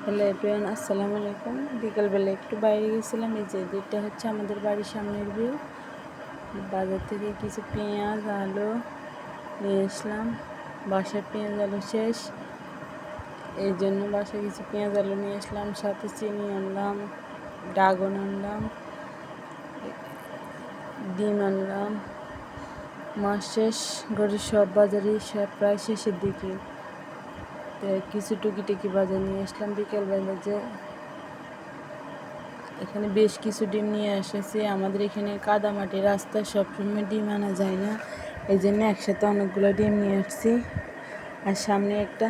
Hello everyone, আসসালামু আলাইকুম। বিকালবেলা একটু বাইরে গেছিলাম। এই যে যেটা হচ্ছে আমাদের বাড়ির সামনের ভিউ। বাজার থেকে কিছু পেঁয়াজ আলু নিয়ে আসলাম। বাসায় পেঁয়াজ আলু শেষ, এই জন্য বাসায় কিছু পেঁয়াজ আলু নিয়ে আসলাম। সাথে চিনি আনলাম, ড্রাগন আনলাম, ডিম আনলাম। মাস শেষ করে সব বাজারই প্রায় শেষের দিকে। কিছু টুকিটাকি বাজার নিয়ে আসলাম বিকেলবেলা। যে এখানে বেশ কিছু ডিম নিয়ে এসেছি। আমাদের এখানে কাদামাটি রাস্তায় সবসময় ডিম আনা যায় না, এই জন্য একসাথে অনেকগুলো ডিম নিয়ে আসছি। আর সামনে একটা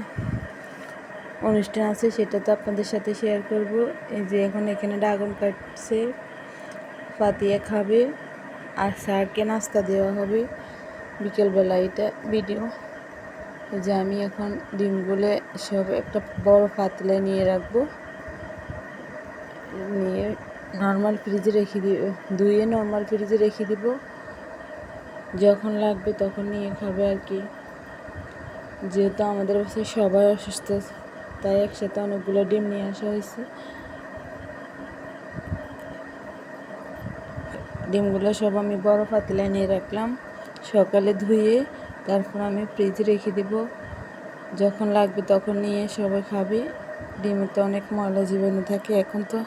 অনুষ্ঠান আছে, সেটা তো আপনাদের সাথে শেয়ার করব। এই যে এখন এখানে ড্রাগন কাটছে, ফাতিয়া খাবে আর স্যারকে নাস্তা দেওয়া হবে বিকেলবেলা। এটা ভিডিও। এই যে আমি এখন ডিমগুলো সব একটা বড় পাতলায় নিয়ে রাখবো, নিয়ে নর্মাল ফ্রিজে রেখে দিব, ধুয়ে নর্মাল ফ্রিজে রেখে দিব। যখন লাগবে তখন নিয়ে খাবে আর কি। যেহেতু আমাদের বাসায় সবাই অসুস্থ, তাই একসাথে অনেকগুলো ডিম নিয়ে আসা হয়েছে। ডিমগুলো সব আমি বড় পাতিলায় নিয়ে রাখলাম। সকালে ধুয়ে তারপর আমি ফ্রিজে রেখে দিব, যখন লাগবে তখন নিয়ে সবাই খাবে। ডিমে তো অনেক ময়লা জীবাণু থাকে। এখন তো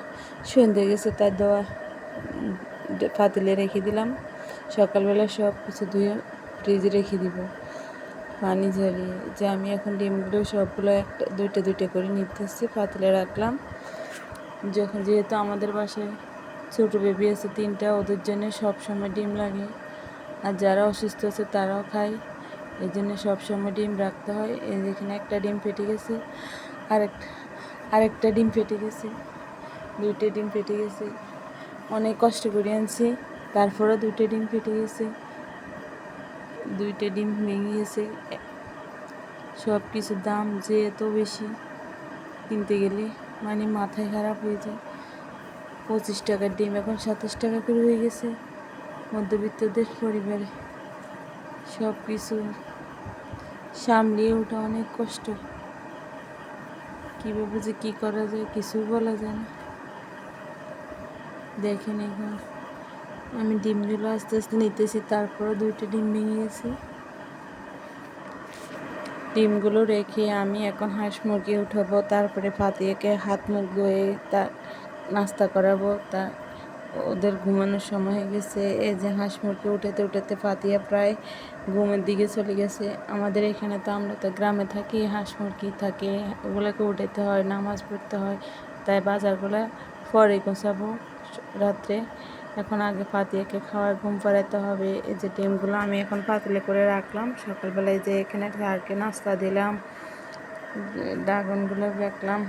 সন্ধে গেছে, তাই দেওয়া পাতিলে রেখে দিলাম। সকালবেলা সব কিছু ধুয়ে ফ্রিজে রেখে দিব পানি ঝরিয়ে। যে আমি এখন ডিমগুলো সবগুলো একটা দুইটা দুইটা করে নিতেছি, পাতিলে রাখলাম। যেহেতু আমাদের বাসায় ছোটো বেবি আছে তিনটা, ওদের জন্য সবসময় ডিম লাগে। আর যারা অসুস্থ আছে তারাও খায়, এই জন্য সবসময় ডিম রাখতে হয়। এই যেখানে একটা ডিম ফেটে গেছে, আরেকটা ডিম ফেটে গেছে, দুইটা ডিম ফেটে গেছে। অনেক কষ্ট করে আনছি, তারপরে দুইটা ডিম ফেটে গেছে, দুইটা ডিম ভেঙে গেছে। সব কিছুর দাম যে এত বেশি, কিনতে গেলে মানে মাথায় খারাপ হয়ে যায়। 25 টাকার ডিম এখন 27 টাকা করে হয়ে গেছে মধ্যবিত্তদের পরিবারে। সব কিছু সামলিয়ে ওঠা অনেক কষ্ট। কীভাবে যে কী করা যায় কিছুই বলা যায় না। দেখেন এখন আমি ডিমগুলো আস্তে আস্তে নিতেছি, তারপরে দুইটা ডিম ভেঙে গেছে। ডিমগুলো রেখে আমি এখন হাঁস মুরগি উঠাবো, তারপরে ফাতিয়েকে হাত মুখ ধুয়ে তা নাস্তা করাবো। তা ওদের ঘুমানোর সময় হয়ে গেছে। এই যে হাঁস মুরগি উঠাতে উঠাতে ফাতিয়া প্রায় ঘুমের দিকে চলে গেছে। আমাদের এখানে তো, আমরা তো গ্রামে থাকি, হাঁস মুরগি থাকে, ওগুলোকে উঠাতে হয়, নামাজ পড়তে হয়, তাই বাজারগুলো পরে গোছাবো রাত্রে। এখন আগে ফাতিয়াকে খাওয়ার ঘুম পাড়াতে হবে। এই যে ডিমগুলো আমি এখন পাতলে করে রাখলাম। সকালবেলায় যে এখানে স্যারকে নাস্তা দিলাম, ড্রাগনগুলো রাখলাম।